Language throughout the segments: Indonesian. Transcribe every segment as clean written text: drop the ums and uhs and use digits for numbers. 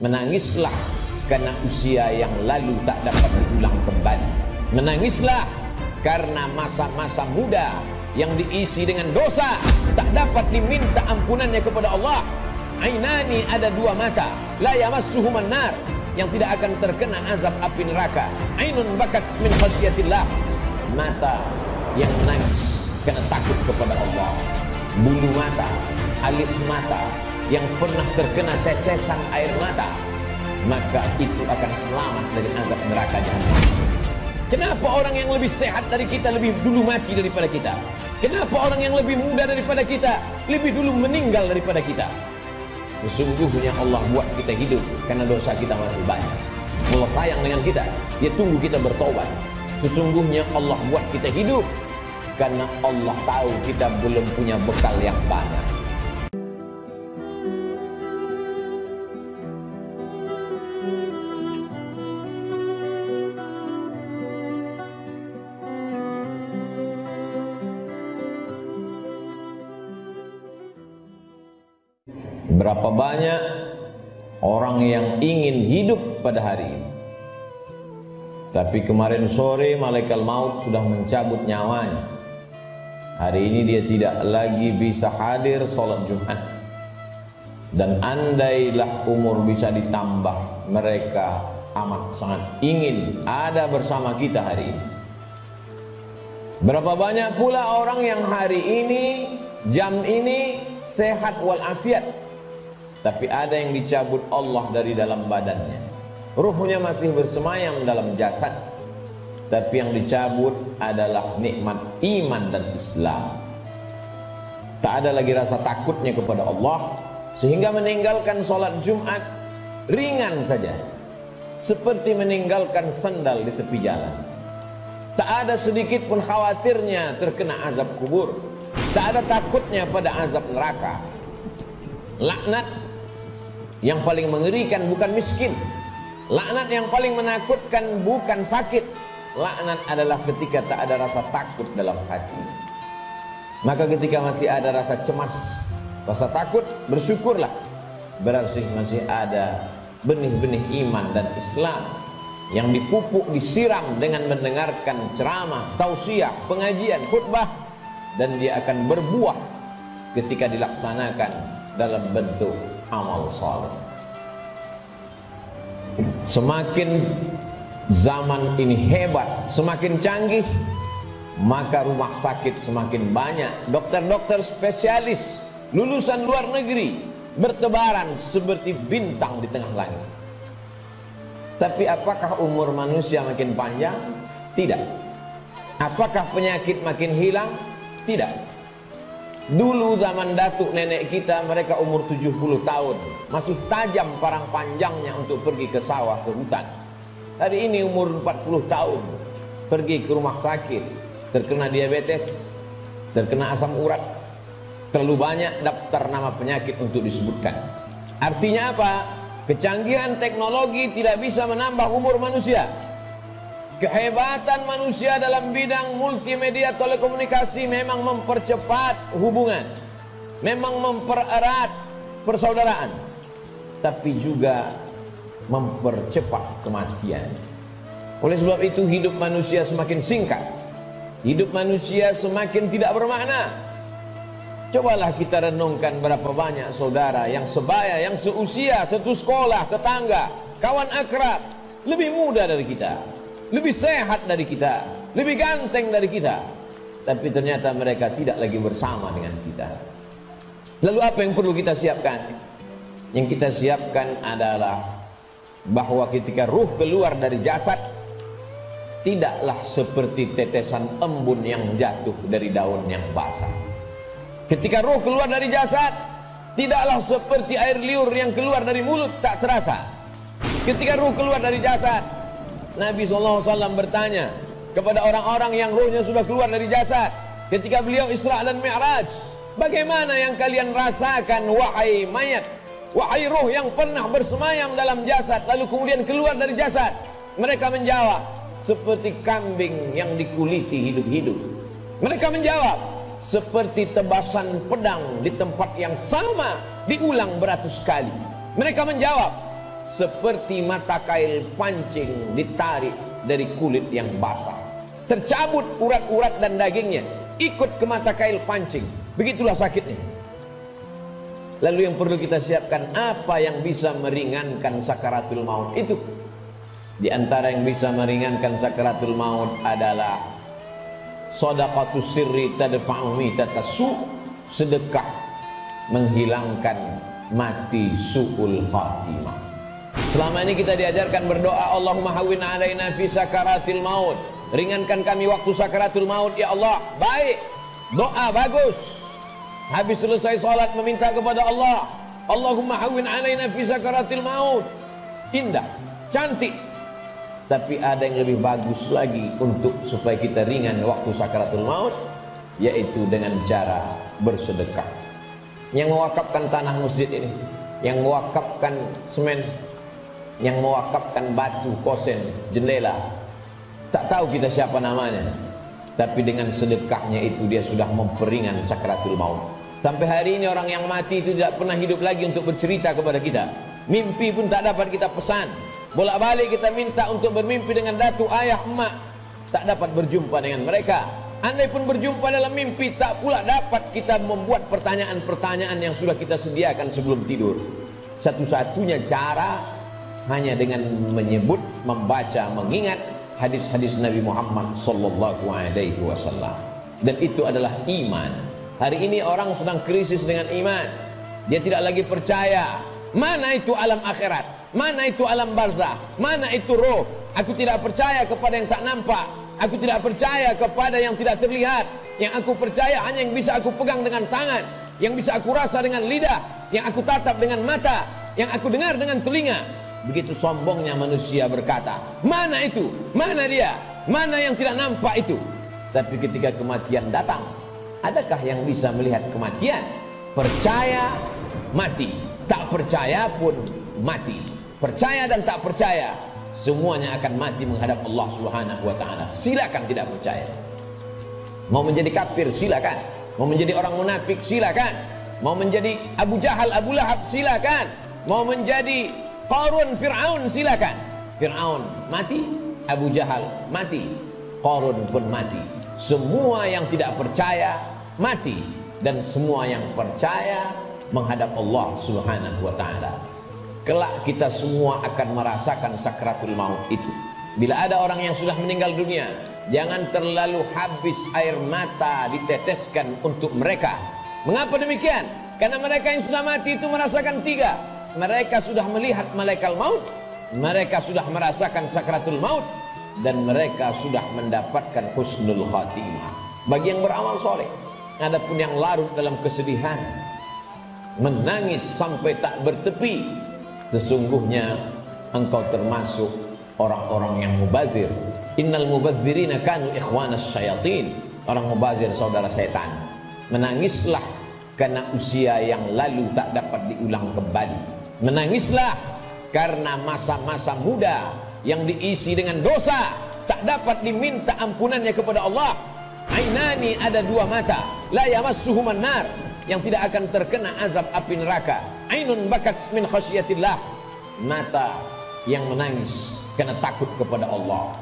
Menangislah karena usia yang lalu tak dapat diulang kembali. Menangislah karena masa-masa muda yang diisi dengan dosa tak dapat diminta ampunannya kepada Allah. Ainani, ada dua mata, la yamassuhuman nar, yang tidak akan terkena azab api neraka. Ainun bakat min khasyatillah, mata yang menangis karena takut kepada Allah. Bulu mata, alis mata yang pernah terkena tetesan air mata, maka itu akan selamat dari azab neraka jahanam. Kenapa orang yang lebih sehat dari kita lebih dulu mati daripada kita? Kenapa orang yang lebih muda daripada kita lebih dulu meninggal daripada kita? Sesungguhnya Allah buat kita hidup karena dosa kita masih banyak. Allah sayang dengan kita, Dia tunggu kita bertobat. Sesungguhnya Allah buat kita hidup karena Allah tahu kita belum punya bekal yang banyak. Berapa banyak orang yang ingin hidup pada hari ini, tapi kemarin sore malaikat maut sudah mencabut nyawanya. Hari ini dia tidak lagi bisa hadir sholat Jumat. Dan andailah umur bisa ditambah, mereka amat sangat ingin ada bersama kita hari ini. Berapa banyak pula orang yang hari ini, jam ini sehat walafiat, tapi ada yang dicabut Allah dari dalam badannya. Ruhnya masih bersemayam dalam jasad, tapi yang dicabut adalah nikmat iman dan Islam. Tak ada lagi rasa takutnya kepada Allah, sehingga meninggalkan sholat Jumat ringan saja, seperti meninggalkan sandal di tepi jalan. Tak ada sedikit pun khawatirnya terkena azab kubur, tak ada takutnya pada azab neraka. Laknat yang paling mengerikan bukan miskin, laknat yang paling menakutkan bukan sakit. Laknat adalah ketika tak ada rasa takut dalam hati. Maka ketika masih ada rasa cemas, rasa takut, bersyukurlah, berarti masih ada benih-benih iman dan Islam yang dipupuk, disiram dengan mendengarkan ceramah, tausiah, pengajian, khutbah, dan dia akan berbuah ketika dilaksanakan dalam bentuk amal saleh. Semakin zaman ini hebat, semakin canggih, maka rumah sakit semakin banyak. Dokter-dokter spesialis lulusan luar negeri bertebaran seperti bintang di tengah langit. Tapi apakah umur manusia makin panjang? Tidak. Apakah penyakit makin hilang? Tidak. Dulu zaman datuk nenek kita, mereka umur 70 tahun, masih tajam parang panjangnya untuk pergi ke sawah, ke hutan. Hari ini umur 40 tahun, pergi ke rumah sakit, terkena diabetes, terkena asam urat. Terlalu banyak daftar nama penyakit untuk disebutkan. Artinya apa? Kecanggihan teknologi tidak bisa menambah umur manusia. Kehebatan manusia dalam bidang multimedia telekomunikasi memang mempercepat hubungan, memang mempererat persaudaraan, tapi juga mempercepat kematian. Oleh sebab itu hidup manusia semakin singkat, hidup manusia semakin tidak bermakna. Cobalah kita renungkan berapa banyak saudara yang sebaya, yang seusia, satu sekolah, tetangga, kawan akrab, lebih muda dari kita, lebih sehat dari kita, lebih ganteng dari kita, tapi ternyata mereka tidak lagi bersama dengan kita. Lalu apa yang perlu kita siapkan? Yang kita siapkan adalah bahwa ketika ruh keluar dari jasad, tidaklah seperti tetesan embun yang jatuh dari daun yang basah. Ketika ruh keluar dari jasad, tidaklah seperti air liur yang keluar dari mulut tak terasa. Ketika ruh keluar dari jasad, Nabi SAW bertanya kepada orang-orang yang ruhnya sudah keluar dari jasad ketika beliau Isra dan Mi'raj, bagaimana yang kalian rasakan wahai mayat, wahai ruh yang pernah bersemayam dalam jasad lalu kemudian keluar dari jasad? Mereka menjawab, seperti kambing yang dikuliti hidup-hidup. Mereka menjawab, seperti tebasan pedang di tempat yang sama diulang beratus kali. Mereka menjawab, seperti mata kail pancing ditarik dari kulit yang basah. Tercabut urat-urat dan dagingnya, ikut ke mata kail pancing. Begitulah sakitnya. Lalu yang perlu kita siapkan, apa yang bisa meringankan sakaratul maut itu? Di antara yang bisa meringankan sakaratul maut adalah shadaqatus sirri tadfa'u mitatasu, sedekah menghilangkan mati su'ul khatimah. Selama ini kita diajarkan berdoa, Allahumma hawwin alaina fi sakaratil maut, ringankan kami waktu sakaratul maut ya Allah. Baik, doa bagus. Habis selesai salat meminta kepada Allah, Allahumma hawwin alaina fi sakaratil maut. Indah, cantik. Tapi ada yang lebih bagus lagi untuk supaya kita ringan waktu sakaratul maut, yaitu dengan cara bersedekah. Yang mewakafkan tanah masjid ini, yang mewakafkan semen, yang mewakafkan batu, kosen, jendela, tak tahu kita siapa namanya, tapi dengan sedekahnya itu dia sudah memperingan sakaratul maut. Sampai hari ini orang yang mati itu tidak pernah hidup lagi untuk bercerita kepada kita. Mimpi pun tak dapat kita pesan. Bolak-balik kita minta untuk bermimpi dengan datuk, ayah, emak, tak dapat berjumpa dengan mereka. Andai pun berjumpa dalam mimpi, tak pula dapat kita membuat pertanyaan-pertanyaan yang sudah kita sediakan sebelum tidur. Satu-satunya cara hanya dengan menyebut, membaca, mengingat hadis-hadis Nabi Muhammad sallallahu alaihi wasallam. Dan itu adalah iman. Hari ini orang sedang krisis dengan iman. Dia tidak lagi percaya. Mana itu alam akhirat? Mana itu alam barzah? Mana itu roh? Aku tidak percaya kepada yang tak nampak. Aku tidak percaya kepada yang tidak terlihat. Yang aku percaya hanya yang bisa aku pegang dengan tangan, yang bisa aku rasa dengan lidah, yang aku tatap dengan mata, yang aku dengar dengan telinga. Begitu sombongnya manusia berkata, mana itu? Mana dia? Mana yang tidak nampak itu? Tapi ketika kematian datang, adakah yang bisa melihat kematian? Percaya, mati. Tak percaya pun mati. Percaya dan tak percaya, semuanya akan mati menghadap Allah Subhanahu wa ta'ala. Silakan tidak percaya. Mau menjadi kafir, silakan. Mau menjadi orang munafik, silakan. Mau menjadi Abu Jahal, Abu Lahab, silakan. Mau menjadi Qarun, Fir'aun, silakan. Fir'aun mati, Abu Jahal mati, Qarun pun mati. Semua yang tidak percaya mati, dan semua yang percaya menghadap Allah Subhanahu wa ta'ala. Kelak kita semua akan merasakan sakratul maut itu. Bila ada orang yang sudah meninggal dunia, jangan terlalu habis air mata diteteskan untuk mereka. Mengapa demikian? Karena mereka yang sudah mati itu merasakan tiga. Mereka sudah melihat malaikat maut, mereka sudah merasakan sakratul maut, dan mereka sudah mendapatkan husnul khatimah. Bagi yang beramal soleh. Adapun yang larut dalam kesedihan, menangis sampai tak bertepi, sesungguhnya engkau termasuk orang-orang yang mubazir. Innal mubazirina kanu ikhwanas syayatin. Orang mubazir saudara setan. Menangislah karena usia yang lalu tak dapat diulang kembali. Menangislah karena masa-masa muda yang diisi dengan dosa tak dapat diminta ampunannya kepada Allah. Ainani, ada dua mata, la yamassuhuman nar, yang tidak akan terkena azab api neraka. Ainun bakat min khasyatillah, mata yang menangis karena takut kepada Allah.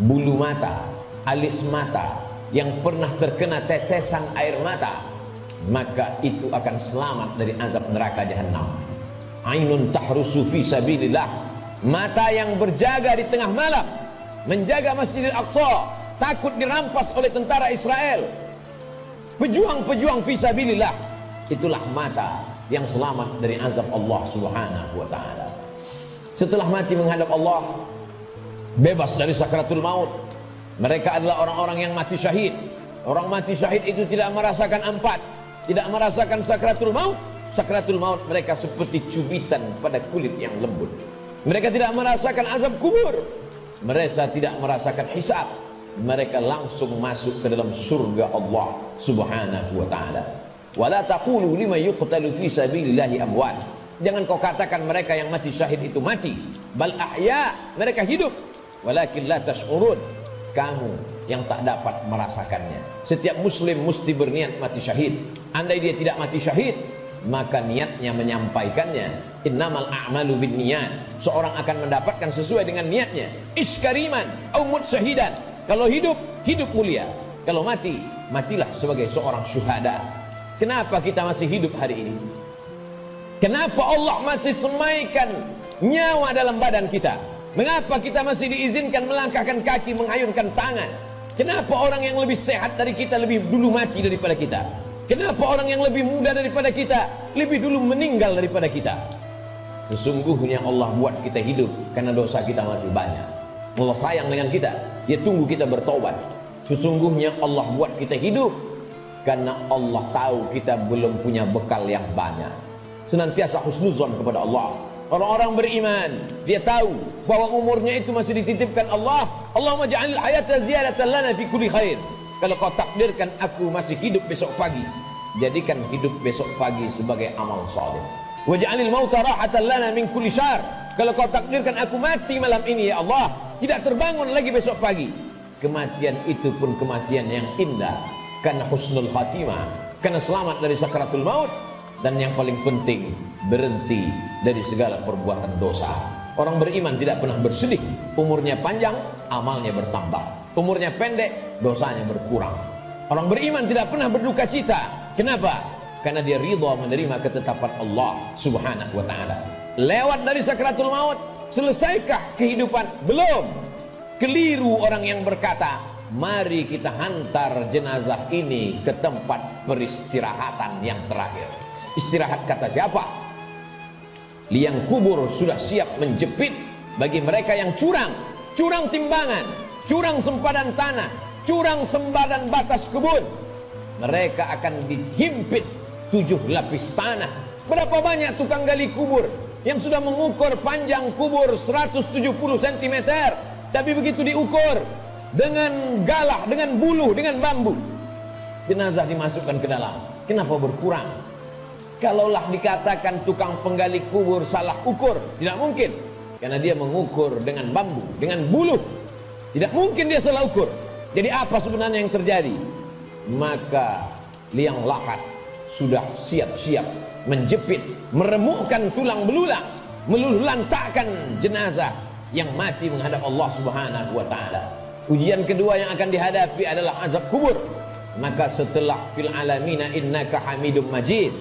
Bulu mata, alis mata yang pernah terkena tetesan air mata, maka itu akan selamat dari azab neraka jahanam. Ainun tahrusu fi sabilillah, mata yang berjaga di tengah malam menjaga Masjidil Aqsa, takut dirampas oleh tentara Israel. Pejuang-pejuang fi sabilillah, itulah mata yang selamat dari azab Allah Subhanahu wa ta'ala. Setelah mati menghadap Allah, bebas dari sakratul maut, mereka adalah orang-orang yang mati syahid. Orang mati syahid itu tidak merasakan empat, tidak merasakan sakratul maut. Sakratul maut mereka seperti cubitan pada kulit yang lembut. Mereka tidak merasakan azab kubur, mereka tidak merasakan hisab. Mereka langsung masuk ke dalam surga Allah Subhanahu wa ta'ala. Wala taqulu liman yuqtalu fi sabilillahi amwat. Jangan kau katakan mereka yang mati syahid itu mati. Bal ahya, mereka hidup. Walakin la tash'urun. Kamu yang tak dapat merasakannya. Setiap muslim mesti berniat mati syahid. Andai dia tidak mati syahid, maka niatnya menyampaikannya. Innamal a'malu binniyat. Seorang akan mendapatkan sesuai dengan niatnya. Iskariman au mut syahidan. Kalau hidup, hidup mulia. Kalau mati, matilah sebagai seorang syuhada. Kenapa kita masih hidup hari ini? Kenapa Allah masih semaikan nyawa dalam badan kita? Mengapa kita masih diizinkan melangkahkan kaki, mengayunkan tangan? Kenapa orang yang lebih sehat dari kita lebih dulu mati daripada kita? Kenapa orang yang lebih muda daripada kita lebih dulu meninggal daripada kita? Sesungguhnya Allah buat kita hidup karena dosa kita masih banyak. Allah sayang dengan kita, Dia tunggu kita bertobat. Sesungguhnya Allah buat kita hidup karena Allah tahu kita belum punya bekal yang banyak. Senantiasa husnuzon kepada Allah. Orang-orang beriman, dia tahu bahwa umurnya itu masih dititipkan Allah. Allahumma ja'alil hayata ziyadatan lana fi kulli khair. Kalau kau takdirkan aku masih hidup besok pagi, jadikan hidup besok pagi sebagai amal saleh. Waj'alil mauta rahatan lana min kulli syarr. Kalau kau takdirkan aku mati malam ini ya Allah, tidak terbangun lagi besok pagi, kematian itu pun kematian yang indah, karena husnul khatimah, karena selamat dari sakaratul maut. Dan yang paling penting, berhenti dari segala perbuatan dosa. Orang beriman tidak pernah bersedih. Umurnya panjang, amalnya bertambah. Umurnya pendek, dosanya berkurang. Orang beriman tidak pernah berduka cita. Kenapa? Karena dia ridha menerima ketetapan Allah subhanahu wa ta'ala. Lewat dari sakaratul maut, selesaikah kehidupan? Belum. Keliru orang yang berkata, mari kita hantar jenazah ini ke tempat peristirahatan yang terakhir. Istirahat kata siapa? Liang kubur sudah siap menjepit bagi mereka yang curang. Curang timbangan, curang sempadan tanah, curang sempadan batas kebun. Mereka akan dihimpit 7 lapis tanah. Berapa banyak tukang gali kubur yang sudah mengukur panjang kubur 170 cm, tapi begitu diukur dengan galah, dengan buluh, dengan bambu, jenazah dimasukkan ke dalam. Kenapa berkurang? Kalaulah dikatakan tukang penggali kubur salah ukur, tidak mungkin. Karena dia mengukur dengan bambu, dengan buluh. Tidak mungkin dia salah ukur. Jadi apa sebenarnya yang terjadi? Maka liang lahat sudah siap-siap menjepit, meremukkan tulang belulang, meluluhlantakkan jenazah yang mati menghadap Allah subhanahu wa ta'ala. Ujian kedua yang akan dihadapi adalah azab kubur. Maka setelah fil alamina innaka hamidum majid,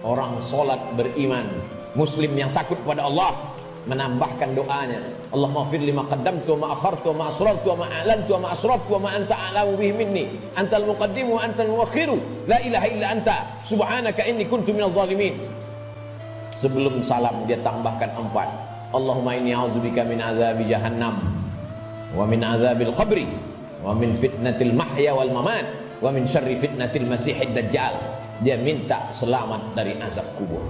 orang solat beriman, muslim yang takut pada Allah, menambahkan doanya, Allahumma fir lima qaddamtu wa ma akhartu wa ma asrartu wa ma a'lantu wa ma asraftu wa ma anta a'lamu bihi minni antal muqaddimu wa antal muakhiru la ilaha illa anta subhanaka inni kuntu minadh dhalimin. Sebelum salam dia tambahkan 4, Allahumma inni a'udzubika min azabi jahannam wa min azabil qabri wa min fitnatil mahya wal mamat wa min syarri fitnatil masihid dajjal. Dia minta selamat dari azab kubur.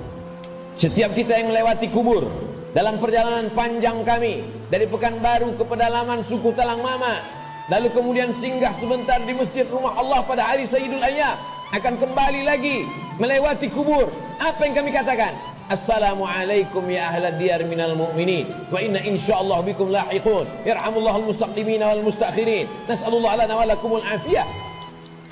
Setiap kita yang melewati kubur dalam perjalanan panjang kami dari Pekanbaru ke pedalaman suku Talang Mama, lalu kemudian singgah sebentar di masjid rumah Allah pada hari Sayyidul Ayyam, akan kembali lagi melewati kubur. Apa yang kami katakan? Assalamualaikum ya ahlad diyar minal mu'minin wa inna insyaallah bikum lahiqun yarhamullahul mustaqdimina wal mustakhirin nas'alullah lana wa lakumul afiyah.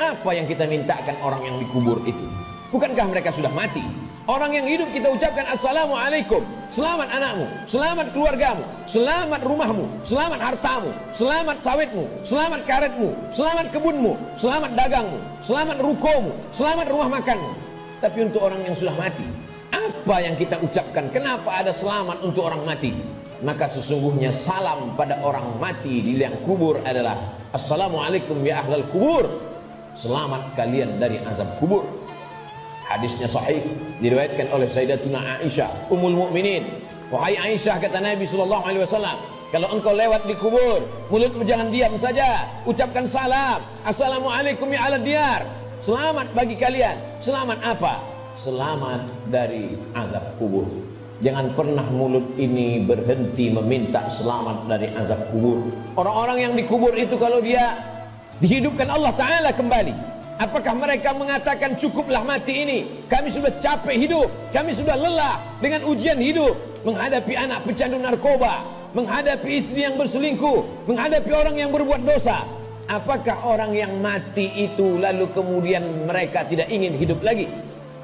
Apa yang kita mintakan orang yang dikubur itu? Bukankah mereka sudah mati? Orang yang hidup kita ucapkan Assalamualaikum, selamat anakmu, selamat keluargamu, selamat rumahmu, selamat hartamu, selamat sawitmu, selamat karetmu, selamat kebunmu, selamat dagangmu, selamat rukomu, selamat rumah makanmu. Tapi untuk orang yang sudah mati, apa yang kita ucapkan? Kenapa ada selamat untuk orang mati? Maka sesungguhnya salam pada orang mati di liang kubur adalah Assalamualaikum ya ahlal kubur, selamat kalian dari azab kubur. Hadisnya sahih, diriwayatkan oleh Sayyidatuna Aisyah Ummul Mukminin. Wahai Aisyah, kata Nabi SAW, kalau engkau lewat di kubur, mulutmu jangan diam saja, ucapkan salam, Assalamualaikum ya ahlad diyar, selamat bagi kalian. Selamat apa? Selamat dari azab kubur. Jangan pernah mulut ini berhenti meminta selamat dari azab kubur. Orang-orang yang dikubur itu kalau dia dihidupkan Allah Ta'ala kembali, apakah mereka mengatakan cukuplah mati ini, kami sudah capek hidup, kami sudah lelah dengan ujian hidup, menghadapi anak pecandu narkoba, menghadapi istri yang berselingkuh, menghadapi orang yang berbuat dosa? Apakah orang yang mati itu lalu kemudian mereka tidak ingin hidup lagi?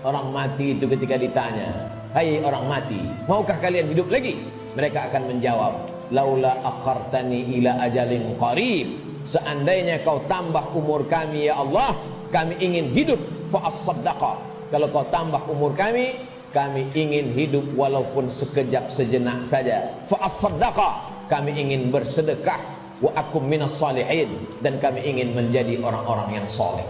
orang mati itu ketika ditanya, hai orang mati, maukah kalian hidup lagi? Mereka akan menjawab, laula akhartani ila ajalin qarib, seandainya kau tambah umur kami ya Allah, kami ingin hidup fa as-saddaqa. Kalau kau tambah umur kami ingin hidup walaupun sekejap sejenak saja. Fa as-saddaqa, kami ingin bersedekah. Wa akum minas salihin, dan kami ingin menjadi orang-orang yang soleh.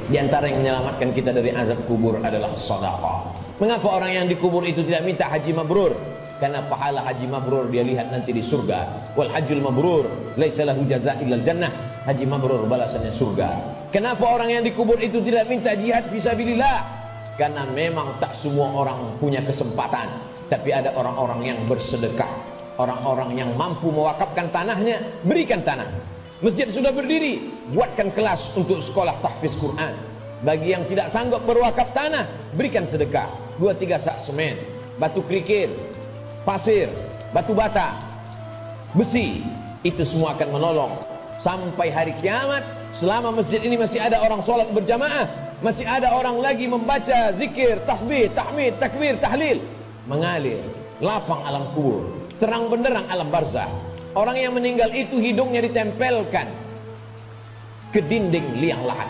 Di antara yang menyelamatkan kita dari azab kubur adalah sedekah. Mengapa orang yang dikubur itu tidak minta haji mabrur? Karena pahala haji mabrur dia lihat nanti di surga. Wal hajjul mabrur laisa lahu jazaa' illal jannah. Haji mabrur balasannya surga. Kenapa orang yang dikubur itu tidak minta jihad fisabilillah? Karena memang tak semua orang punya kesempatan, tapi ada orang-orang yang bersedekah, orang-orang yang mampu mewakafkan tanahnya, berikan tanah. Masjid sudah berdiri, buatkan kelas untuk sekolah tahfiz Quran. Bagi yang tidak sanggup berwakaf tanah, berikan sedekah. 2-3 sak semen, batu kerikil, pasir, batu bata, besi, itu semua akan menolong. Sampai hari kiamat, selama masjid ini masih ada orang sholat berjamaah, masih ada orang lagi membaca zikir, tasbih, tahmid, takbir, tahlil, mengalir lapang alam kubur, terang benderang alam barzah. Orang yang meninggal itu hidungnya ditempelkan ke dinding liang lahat.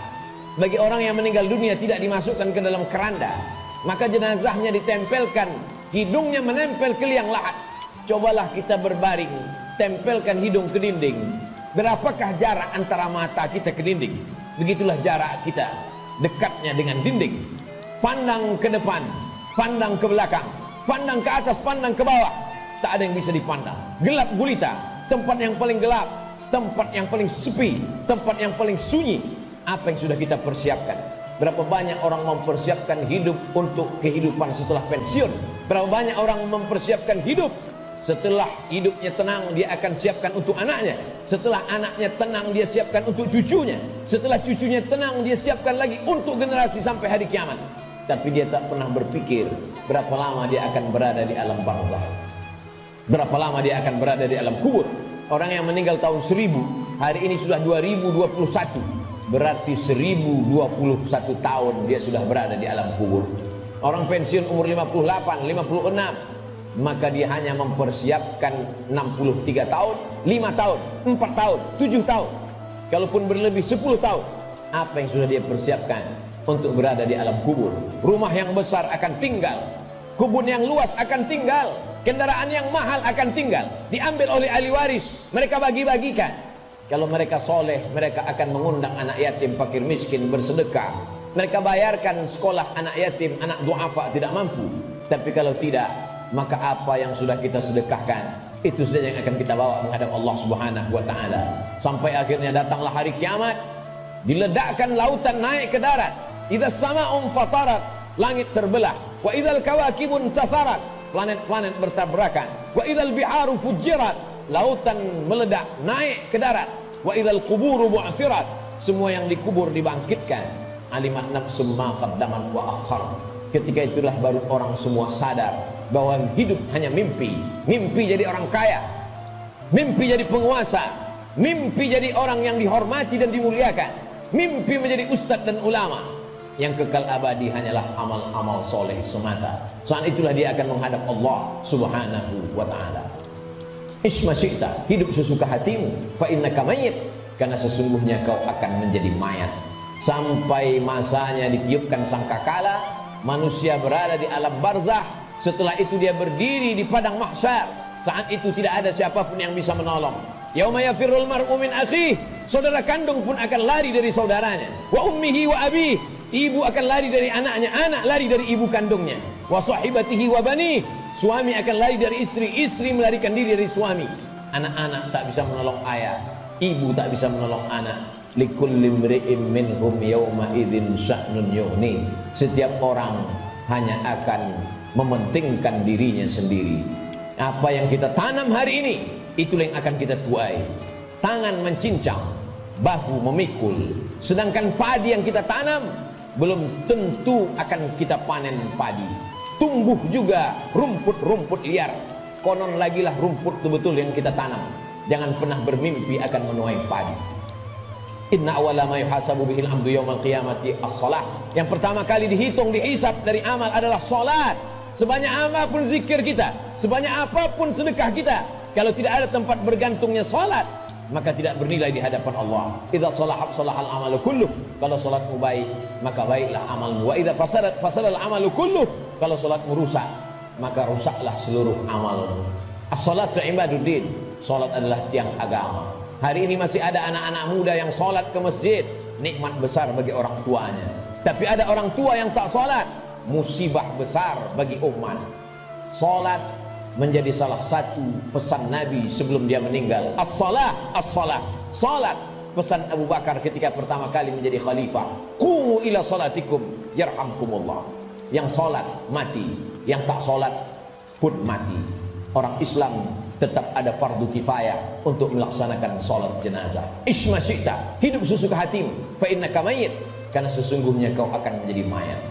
Bagi orang yang meninggal dunia tidak dimasukkan ke dalam keranda, maka jenazahnya ditempelkan, hidungnya menempel ke liang lahat. Cobalah kita berbaring, tempelkan hidung ke dinding. Berapakah jarak antara mata kita ke dinding? Begitulah jarak kita dekatnya dengan dinding. Pandang ke depan, pandang ke belakang, pandang ke atas, pandang ke bawah, tak ada yang bisa dipandang. Gelap gulita, tempat yang paling gelap, tempat yang paling sepi, tempat yang paling sunyi. Apa yang sudah kita persiapkan? Berapa banyak orang mempersiapkan hidup untuk kehidupan setelah pensiun? Berapa banyak orang mempersiapkan hidup setelah hidupnya tenang, dia akan siapkan untuk anaknya. Setelah anaknya tenang, dia siapkan untuk cucunya. Setelah cucunya tenang, dia siapkan lagi untuk generasi sampai hari kiamat. Tapi dia tak pernah berpikir berapa lama dia akan berada di alam barzah, berapa lama dia akan berada di alam kubur. Orang yang meninggal tahun 1000, hari ini sudah 2021, berarti 1021 tahun dia sudah berada di alam kubur. Orang pensiun umur 58, 56, maka dia hanya mempersiapkan 63 tahun, 5 tahun, 4 tahun, 7 tahun. Kalaupun berlebih 10 tahun, apa yang sudah dia persiapkan untuk berada di alam kubur? Rumah yang besar akan tinggal, kebun yang luas akan tinggal, kendaraan yang mahal akan tinggal, diambil oleh ahli waris, mereka bagi-bagikan. Kalau mereka soleh, mereka akan mengundang anak yatim, fakir miskin, bersedekah. Mereka bayarkan sekolah anak yatim, anak duafa tidak mampu. Tapi kalau tidak, maka apa yang sudah kita sedekahkan, itu saja yang akan kita bawa menghadap Allah Subhanahu wa ta'ala. Sampai akhirnya datanglah hari kiamat, diledakkan lautan naik ke darat. Idza sama'un fatarat, langit terbelah. Wa idzal kawakibun tasarat, planet-planet bertabrakan. Wa idzal biharu fujirat, lautan meledak naik ke darat. Wa idzal quburu bu'thirat, semua yang dikubur dibangkitkan. Alimat nafsum ma qaddamat wa akhar. Ketika itulah baru orang semua sadar bahwa hidup hanya mimpi. Mimpi jadi orang kaya, mimpi jadi penguasa, mimpi jadi orang yang dihormati dan dimuliakan, mimpi menjadi ustadz dan ulama. Yang kekal abadi hanyalah amal-amal soleh semata. Saat itulah dia akan menghadap Allah Subhanahu wa ta'ala. Isma syi'ta, hidup sesuka hatimu, fa innaka mayyit, karena sesungguhnya kau akan menjadi mayat. Sampai masanya ditiupkan sangkakala, manusia berada di alam barzah. Setelah itu dia berdiri di padang mahsyar. Saat itu tidak ada siapapun yang bisa menolong. Yauma yafirrul mar'u min akhihi, saudara kandung pun akan lari dari saudaranya. Wa ummihi wa abihi, ibu akan lari dari anaknya, anak lari dari ibu kandungnya. Wa sahibatihi wa bani, suami akan lari dari istri, istri melarikan diri dari suami. Anak-anak tak bisa menolong ayah, ibu tak bisa menolong anak. Likulli imri'in minhum yawma idzin sya'nun yughni, setiap orang hanya akan mementingkan dirinya sendiri. Apa yang kita tanam hari ini, itulah yang akan kita tuai. Tangan mencincang, bahu memikul. Sedangkan padi yang kita tanam belum tentu akan kita panen padi. Tumbuh juga rumput-rumput liar. Konon lagi lah rumput itu betul yang kita tanam. Jangan pernah bermimpi akan menuai padi. Inna awwala ma yuhasabu bihil abdu yaumal qiyamati as-shalah. Yang pertama kali dihitung, dihisab dari amal adalah salat. Sebanyak apapun zikir kita, sebanyak apapun sedekah kita, kalau tidak ada tempat bergantungnya salat, maka tidak bernilai di hadapan Allah. Idza salahat salahal amalu kulluh. Kalau salatmu baik, maka baiklah amalmu. Wa idza fasadat fasadal amalu kulluh. Kalau salatmu rusak, maka rusaklah seluruh amalmu. As-salatu ibaduddin. Salat adalah tiang agama. Hari ini masih ada anak-anak muda yang salat ke masjid, nikmat besar bagi orang tuanya. Tapi ada orang tua yang tak salat, musibah besar bagi umat. Salat menjadi salah satu pesan Nabi sebelum dia meninggal. As-salah, as-salah. Salat, pesan Abu Bakar ketika pertama kali menjadi khalifah. Qumu ila salatikum yarhamkumullah. Yang salat mati, yang tak salat pun mati. Orang Islam tetap ada fardu kifayah untuk melaksanakan salat jenazah. Isma syi'ta, hidup sesuka hatimu, fa innaka mayyit, karena sesungguhnya kau akan menjadi mayat.